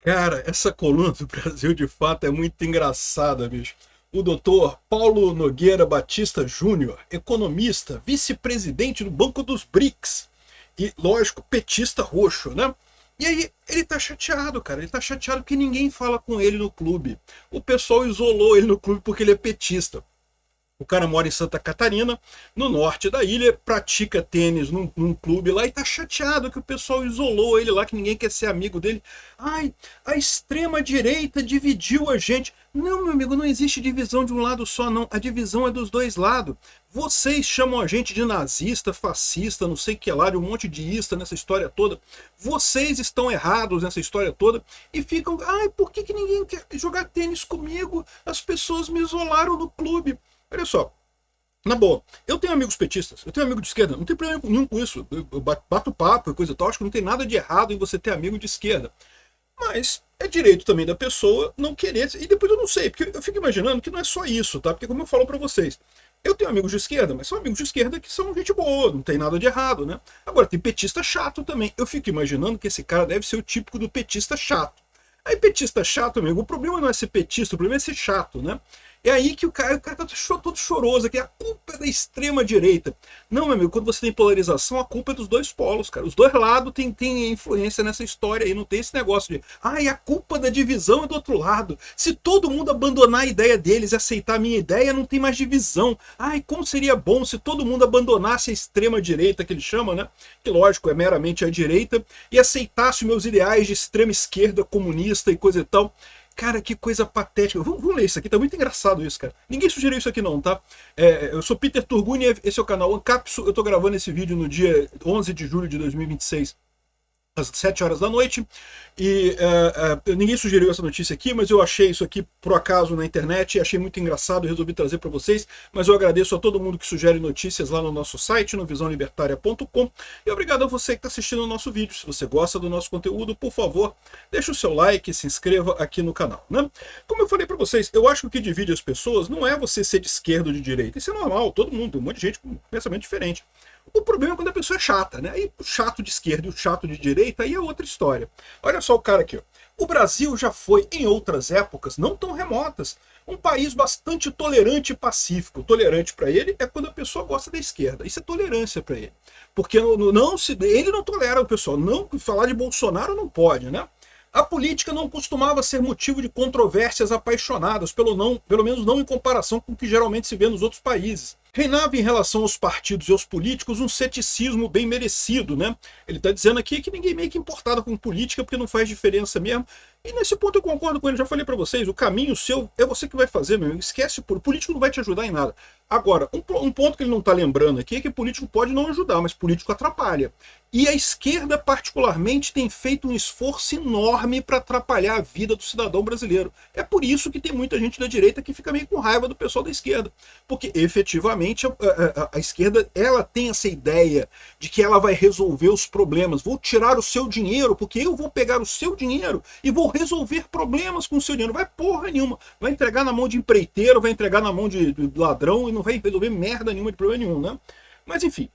Cara, essa coluna do Brasil de fato é muito engraçada, bicho. O doutor Paulo Nogueira Batista Júnior, economista, vice-presidente do Banco dos BRICS e, lógico, petista roxo, né? E aí, ele tá chateado, cara. Ele tá chateado porque ninguém fala com ele no clube. O pessoal isolou ele no clube porque ele é petista. O cara mora em Santa Catarina, no norte da ilha, pratica tênis num clube lá e tá chateado que o pessoal isolou ele lá, que ninguém quer ser amigo dele. Ai, a extrema-direita dividiu a gente. Não, meu amigo, não existe divisão de um lado só, não. A divisão é dos dois lados. Vocês chamam a gente de nazista, fascista, não sei o que lá, de um monte de ista nessa história toda. Vocês estão errados nessa história toda e ficam, ai, por que ninguém quer jogar tênis comigo? As pessoas me isolaram no clube. Olha só, na boa, eu tenho amigos petistas, eu tenho amigo de esquerda, não tem problema nenhum com isso. Eu bato papo e coisa e tal, acho que não tem nada de errado em você ter amigo de esquerda. Mas é direito também da pessoa não querer. E depois eu não sei, porque eu fico imaginando que não é só isso, tá? Porque como eu falo pra vocês, eu tenho amigos de esquerda, mas são amigos de esquerda que são gente boa, não tem nada de errado, né? Agora, tem petista chato também. Eu fico imaginando que esse cara deve ser o típico do petista chato. Aí petista chato, amigo, o problema não é ser petista, o problema é ser chato, né? É aí que o cara tá todo choroso, aqui a culpa é da extrema direita. Não, meu amigo, quando você tem polarização, a culpa é dos dois polos, cara. Os dois lados têm influência nessa história aí, não tem esse negócio de, ai, a culpa da divisão é do outro lado. Se todo mundo abandonar a ideia deles e aceitar a minha ideia, não tem mais divisão. Ai, como seria bom se todo mundo abandonasse a extrema direita, que ele chama, né? Que lógico, é meramente a direita, e aceitasse os meus ideais de extrema esquerda, comunista e coisa e tal. Cara, que coisa patética. Vamos ler isso aqui, tá muito engraçado isso, cara. Ninguém sugeriu isso aqui não, tá? Eu sou Peter Turguni, esse é o canal Ancapsu. Eu tô gravando esse vídeo no dia 11 de julho de 2026, às 7 horas da noite, e ninguém sugeriu essa notícia aqui, mas eu achei isso aqui por acaso na internet, achei muito engraçado e resolvi trazer para vocês, mas eu agradeço a todo mundo que sugere notícias lá no nosso site, no visãolibertaria.com, e obrigado a você que está assistindo o nosso vídeo. Se você gosta do nosso conteúdo, por favor, deixa o seu like e se inscreva aqui no canal, né? Como eu falei para vocês, eu acho que o que divide as pessoas não é você ser de esquerda ou de direita, isso é normal, todo mundo, tem um monte de gente com pensamento diferente. O problema é quando a pessoa é chata, né? Aí o chato de esquerda e o chato de direita, aí é outra história. Olha só o cara aqui, ó. O Brasil já foi, em outras épocas, não tão remotas, um país bastante tolerante e pacífico. Tolerante para ele é quando a pessoa gosta da esquerda. Isso é tolerância para ele. Porque ele não tolera o pessoal. Não falar de Bolsonaro não pode, né? A política não costumava ser motivo de controvérsias apaixonadas, pelo menos não em comparação com o que geralmente se vê nos outros países. Reinava em relação aos partidos e aos políticos um ceticismo bem merecido, né? Ele está dizendo aqui que ninguém meio que importado com política porque não faz diferença mesmo. E nesse ponto eu concordo com ele, já falei para vocês, o caminho seu é você que vai fazer, meu amigo. Esquece, o político não vai te ajudar em nada. Agora, um ponto que ele não está lembrando aqui é que político pode não ajudar, mas político atrapalha. E a esquerda, particularmente, tem feito um esforço enorme para atrapalhar a vida do cidadão brasileiro. É por isso que tem muita gente da direita que fica meio com raiva do pessoal da esquerda. Porque, efetivamente, a esquerda ela tem essa ideia de que ela vai resolver os problemas. Vou tirar o seu dinheiro, porque eu vou pegar o seu dinheiro e vou resolver problemas com o seu dinheiro. Vai porra nenhuma. Vai entregar na mão de empreiteiro, vai entregar na mão de ladrão e não vai resolver merda nenhuma, de problema nenhum, né? Mas, enfim,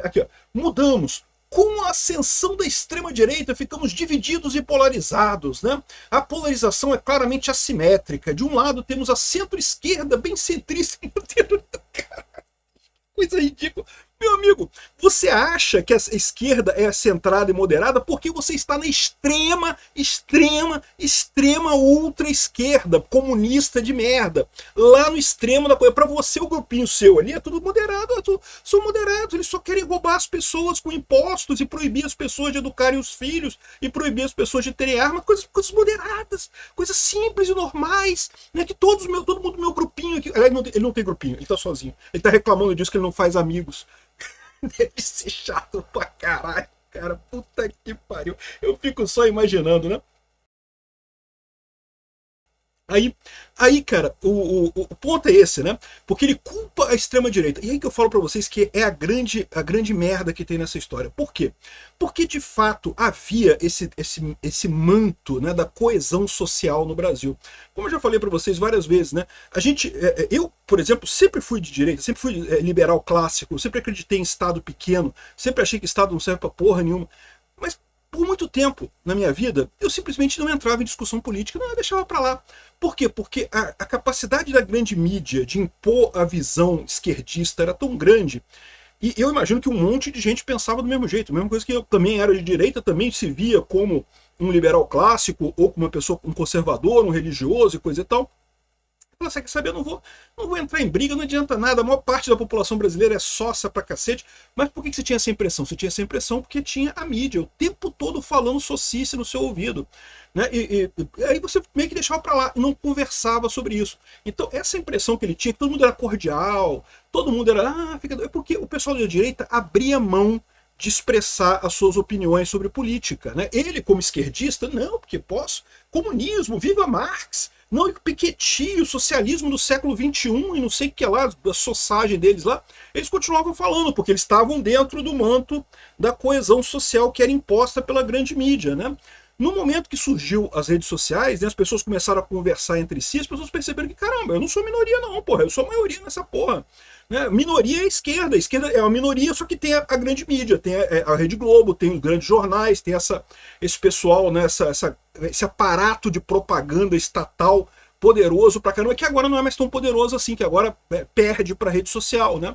aqui, ó. Mudamos. Com a ascensão da extrema-direita, ficamos divididos e polarizados, né? A polarização é claramente assimétrica. De um lado, temos a centro-esquerda, bem centrista. Coisa ridícula. Meu amigo, você acha que a esquerda é centrada e moderada porque você está na extrema ultra esquerda, comunista de merda. Lá no extremo da coisa. Para você, o grupinho seu ali é tudo moderado, são moderados, eles só querem roubar as pessoas com impostos e proibir as pessoas de educarem os filhos e proibir as pessoas de terem armas, coisas moderadas, coisas simples e normais, né? Que todo mundo do meu grupinho aqui, aliás, ele não tem grupinho, ele tá sozinho. Ele tá reclamando disso que ele não faz amigos. Deve ser chato pra caralho, cara. Puta que pariu. Eu fico só imaginando, né? Aí, cara, o ponto é esse, né? Porque ele culpa a extrema-direita. E aí que eu falo pra vocês que é a grande merda que tem nessa história. Por quê? Porque, de fato, havia esse manto, né, da coesão social no Brasil. Como eu já falei pra vocês várias vezes, né? Eu, por exemplo, sempre fui de direita, sempre fui liberal clássico, sempre acreditei em Estado pequeno, sempre achei que Estado não serve pra porra nenhuma. Mas Por muito tempo na minha vida, eu simplesmente não entrava em discussão política, não, eu deixava para lá. Por quê? Porque a capacidade da grande mídia de impor a visão esquerdista era tão grande. E eu imagino que um monte de gente pensava do mesmo jeito. A mesma coisa que eu também era de direita, também se via como um liberal clássico, ou como uma pessoa, um conservador, um religioso e coisa e tal. Você quer saber, eu não vou entrar em briga, não adianta nada, a maior parte da população brasileira é sócia pra cacete. Mas por que você tinha essa impressão? Você tinha essa impressão porque tinha a mídia o tempo todo falando socice no seu ouvido. Né? E aí você meio que deixava pra lá e não conversava sobre isso. Então essa impressão que ele tinha, que todo mundo era cordial, todo mundo era, é porque o pessoal da direita abria mão de expressar as suas opiniões sobre política. Né? Ele, como esquerdista, não, porque posso. Comunismo, viva Marx! Não, e o Piketty, o socialismo do século XXI e não sei o que lá, a sossagem deles lá, eles continuavam falando, porque eles estavam dentro do manto da coesão social que era imposta pela grande mídia, né? No momento que surgiu as redes sociais, né, as pessoas começaram a conversar entre si, as pessoas perceberam que, caramba, eu não sou minoria não, porra, eu sou maioria nessa porra. Né? Minoria é a esquerda é uma minoria, só que tem a grande mídia, tem a Rede Globo, tem os grandes jornais, tem esse pessoal, né, esse aparato de propaganda estatal poderoso pra caramba, que agora não é mais tão poderoso assim, que agora perde pra rede social, né?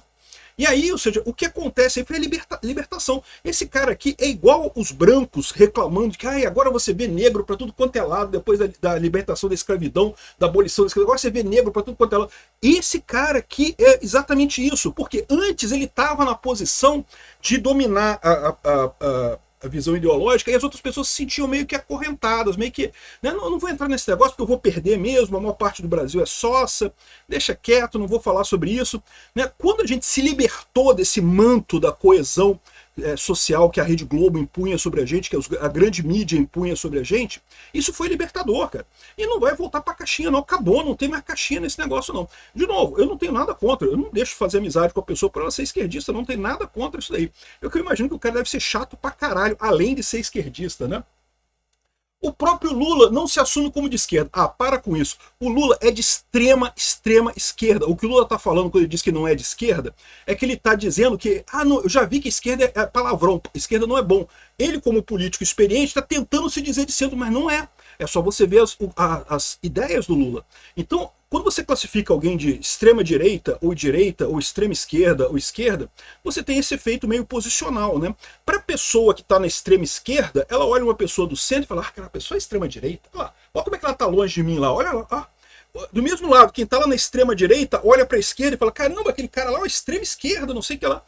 E aí, ou seja, o que acontece aí foi a libertação. Esse cara aqui é igual os brancos reclamando de que agora você vê negro para tudo quanto é lado, depois da libertação da escravidão, da abolição da escravidão, agora você vê negro para tudo quanto é lado. Esse cara aqui é exatamente isso, porque antes ele estava na posição de dominar a visão ideológica, e as outras pessoas se sentiam meio que acorrentadas, meio que, né, não vou entrar nesse negócio porque eu vou perder mesmo, a maior parte do Brasil é sócia, deixa quieto, não vou falar sobre isso. Né? Quando a gente se libertou desse manto da coesão social que a Rede Globo impunha sobre a gente, que a grande mídia impunha sobre a gente, isso foi libertador, cara. E não vai voltar pra caixinha, não. Acabou, não tem mais caixinha nesse negócio, não. De novo, eu não tenho nada contra, eu não deixo de fazer amizade com a pessoa por ela ser esquerdista, não tem nada contra isso daí. Eu imagino que o cara deve ser chato pra caralho, além de ser esquerdista, né? O próprio Lula não se assume como de esquerda. Para com isso. O Lula é de extrema esquerda. O que o Lula está falando quando ele diz que não é de esquerda é que ele está dizendo que, não, eu já vi que esquerda é palavrão, esquerda não é bom. Ele, como político experiente, está tentando se dizer de centro, mas não é. É só você ver as ideias do Lula. Então, quando você classifica alguém de extrema direita, ou extrema esquerda, ou esquerda, você tem esse efeito meio posicional, né? Para a pessoa que está na extrema esquerda, ela olha uma pessoa do centro e fala, aquela pessoa é extrema direita, olha como é que ela está longe de mim lá, olha lá, do mesmo lado, quem está lá na extrema direita, olha para a esquerda e fala, caramba, aquele cara lá é extrema esquerda, não sei o que lá.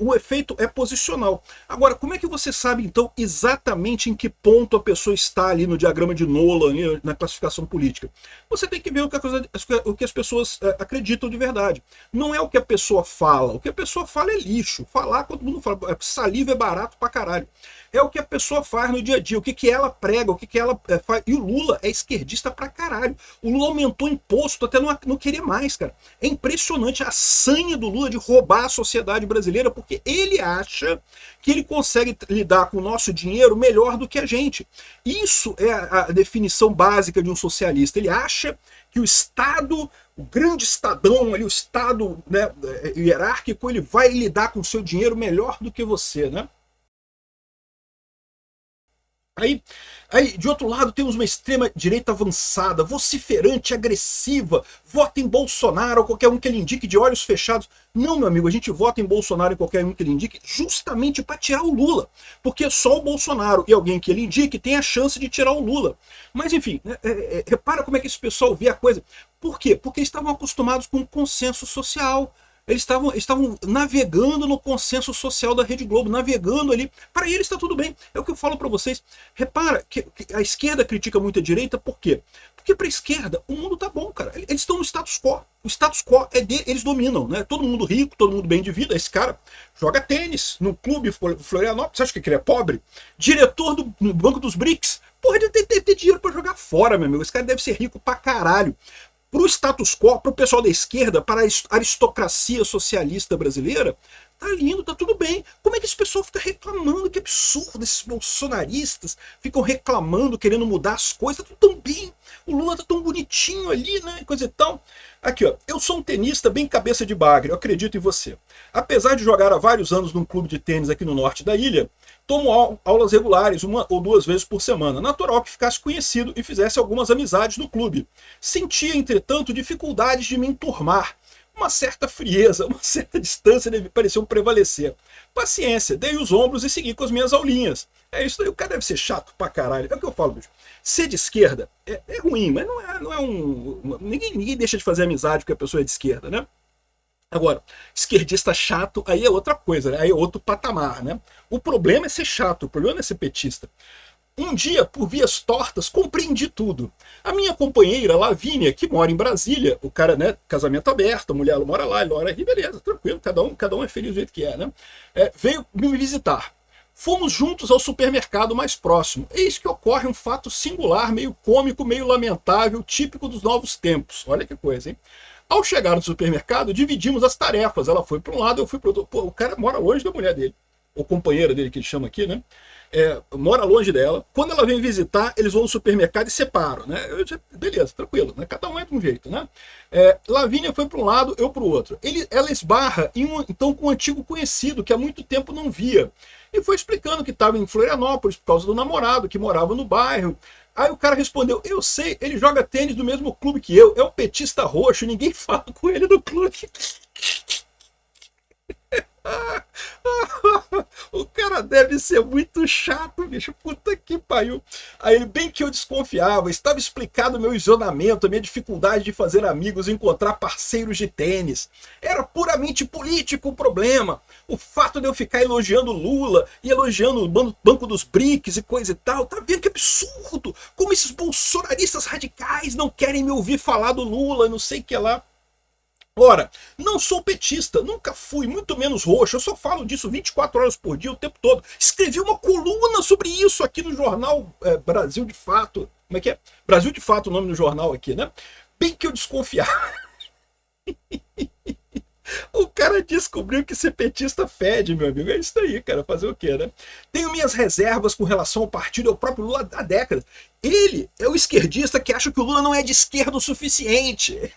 O efeito é posicional. Agora, como é que você sabe, então, exatamente em que ponto a pessoa está ali no diagrama de Nolan, na classificação política? Você tem que ver o que as pessoas acreditam de verdade. Não é o que a pessoa fala. O que a pessoa fala é lixo. Falar, todo mundo fala, saliva é barato pra caralho. É o que a pessoa faz no dia a dia, o que ela prega, o que ela faz. E o Lula é esquerdista pra caralho. O Lula aumentou imposto até não querer mais, cara. É impressionante a sanha do Lula de roubar a sociedade brasileira, porque ele acha que ele consegue lidar com o nosso dinheiro melhor do que a gente. Isso é a definição básica de um socialista. Ele acha que o Estado, o grande Estadão, ali, o Estado, né, hierárquico, ele vai lidar com o seu dinheiro melhor do que você, né? Aí, de outro lado, temos uma extrema-direita avançada, vociferante, agressiva, vota em Bolsonaro ou qualquer um que ele indique de olhos fechados. Não, meu amigo, a gente vota em Bolsonaro e qualquer um que ele indique justamente para tirar o Lula. Porque só o Bolsonaro e alguém que ele indique tem a chance de tirar o Lula. Mas, enfim, repara como é que esse pessoal vê a coisa. Por quê? Porque eles estavam acostumados com o consenso social. Eles estavam navegando no consenso social da Rede Globo, navegando ali. Para eles está tudo bem. É o que eu falo para vocês. Repara que a esquerda critica muito a direita, por quê? Porque para a esquerda o mundo tá bom, cara. Eles estão no status quo. O status quo é eles dominam, né? Todo mundo rico, todo mundo bem de vida. Esse cara joga tênis no clube Florianópolis. Você acha que ele é pobre? Diretor do Banco dos BRICS. Porra, ele deve ter dinheiro para jogar fora, meu amigo. Esse cara deve ser rico pra caralho. Para o status quo, para o pessoal da esquerda, para a aristocracia socialista brasileira, tá lindo, tá tudo bem. Como é que esse pessoal fica reclamando? Que absurdo, esses bolsonaristas ficam reclamando, querendo mudar as coisas, tá tudo tão bem. O Lula tá tão bonitinho ali, né? Coisa e tal. Aqui, ó, eu sou um tenista bem cabeça de bagre, eu acredito em você. Apesar de jogar há vários anos num clube de tênis aqui no norte da ilha, Tomo aulas regulares, 1 ou 2 vezes por semana. Natural que ficasse conhecido e fizesse algumas amizades no clube. Sentia, entretanto, dificuldades de me enturmar. Uma certa frieza, uma certa distância pareciam prevalecer. Paciência, dei os ombros e segui com as minhas aulinhas. É isso daí, o cara deve ser chato pra caralho. É o que eu falo, bicho. Ser de esquerda é ruim, mas não é um... Ninguém deixa de fazer amizade porque a pessoa é de esquerda, né? Agora, esquerdista chato, aí é outra coisa, né? Aí é outro patamar, né? O problema é ser chato, o problema é ser petista. Um dia, por vias tortas, compreendi tudo. A minha companheira, Lavínia, que mora em Brasília, o cara, né, casamento aberto, a mulher mora lá, ele mora aqui, beleza, tranquilo, cada um é feliz do jeito que é, né? Veio me visitar. Fomos juntos ao supermercado mais próximo. Eis que ocorre um fato singular, meio cômico, meio lamentável, típico dos novos tempos. Olha que coisa, hein? Ao chegar no supermercado, dividimos as tarefas. Ela foi para um lado, eu fui para o outro. Pô, o cara mora longe da mulher dele. Ou companheira dele, que ele chama aqui, né? Mora longe dela. Quando ela vem visitar, eles vão no supermercado e separam, né? Beleza, tranquilo, né? Cada um é de um jeito, né? Lavínia foi para um lado, eu para o outro. Ela esbarra então com um antigo conhecido que há muito tempo não via. E foi explicando que estava em Florianópolis por causa do namorado, que morava no bairro. Aí o cara respondeu, eu sei, ele joga tênis do mesmo clube que eu, é um petista roxo, ninguém fala com ele no clube. O cara deve ser muito chato, bicho. Puta que pariu. Aí ele, bem que eu desconfiava, estava explicado o meu isolamento, a minha dificuldade de fazer amigos e encontrar parceiros de tênis. Era puramente político o problema. O fato de eu ficar elogiando Lula e elogiando o Banco dos BRICS e coisa e tal. Tá vendo que absurdo? Como esses bolsonaristas radicais não querem me ouvir falar do Lula, não sei o que lá. Ora, não sou petista, nunca fui, muito menos roxo, eu só falo disso 24 horas por dia, o tempo todo. Escrevi uma coluna sobre isso aqui no jornal Brasil de Fato. Como é que é? Brasil de Fato, o nome do jornal aqui, né? Bem que eu desconfiava. O cara descobriu que ser petista fede, meu amigo. É isso aí, cara. Fazer o quê, né? Tenho minhas reservas com relação ao partido e ao próprio Lula há décadas. Ele é o esquerdista que acha que o Lula não é de esquerda o suficiente.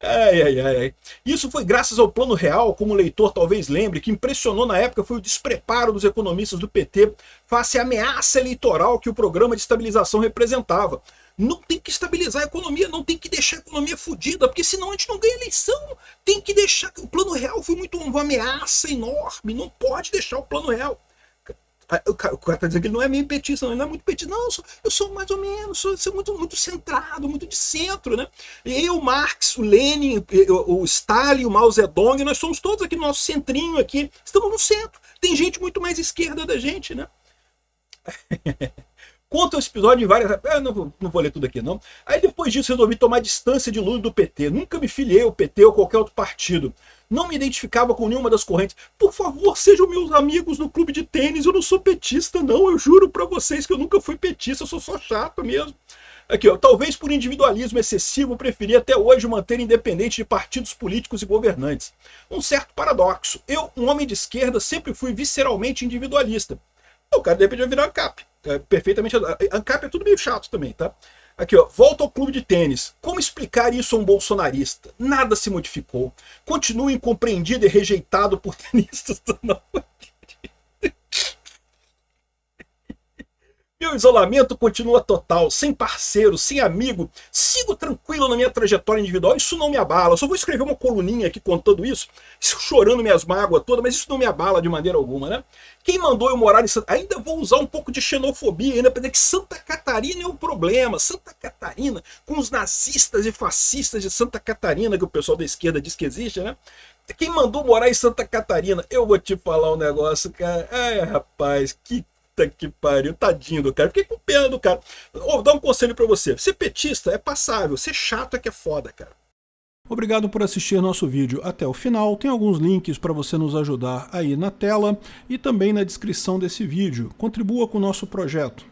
Ai. Isso foi graças ao Plano Real, como o leitor talvez lembre, que impressionou na época foi o despreparo dos economistas do PT face à ameaça eleitoral que o programa de estabilização representava. Não tem que estabilizar a economia, não tem que deixar a economia fodida, porque senão a gente não ganha eleição. Tem que deixar... O Plano Real foi muito uma ameaça enorme, não pode deixar o Plano Real. O cara tá dizendo que ele não é meio petista, não, ele não é muito petista. Não, eu sou mais ou menos, sou muito centrado, muito de centro, né? Eu, Marx, o Lenin, o Stalin, o Mao Zedong, nós somos todos aqui no nosso centrinho aqui, estamos no centro. Tem gente muito mais esquerda da gente, né? Conta o episódio em várias... não vou ler tudo aqui, não. Aí depois disso resolvi tomar distância de Lula e do PT. Nunca me filiei ao PT ou qualquer outro partido. Não me identificava com nenhuma das correntes. Por favor, sejam meus amigos no clube de tênis. Eu não sou petista, não. Eu juro pra vocês que eu nunca fui petista. Eu sou só chato mesmo. Aqui, ó. Talvez por individualismo excessivo, preferi até hoje manter independente de partidos políticos e governantes. Um certo paradoxo. Eu, um homem de esquerda, sempre fui visceralmente individualista. O cara de repente vai virar ANCAP. Perfeitamente. ANCAP é tudo meio chato também, tá? Aqui, ó. Volta ao clube de tênis. Como explicar isso a um bolsonarista? Nada se modificou. Continuo incompreendido e rejeitado por tenistas da nova direita. Meu isolamento continua total, sem parceiro, sem amigo. Sigo tranquilo na minha trajetória individual. Isso não me abala. Eu só vou escrever uma coluninha aqui contando isso, chorando minhas mágoas todas, mas isso não me abala de maneira alguma, né? Quem mandou eu morar em Santa... Ainda vou usar um pouco de xenofobia ainda para dizer que Santa Catarina é um problema. Santa Catarina, com os nazistas e fascistas de Santa Catarina, que o pessoal da esquerda diz que existe, né? Quem mandou morar em Santa Catarina? Eu vou te falar um negócio, cara. Ai, rapaz, que pariu, tadinho do cara. Fiquei com pena do cara. Vou dar um conselho pra você. Ser petista é passável, ser chato é que é foda, cara. Obrigado por assistir nosso vídeo até o final. Tem alguns links para você nos ajudar aí na tela e também na descrição desse vídeo. Contribua com o nosso projeto.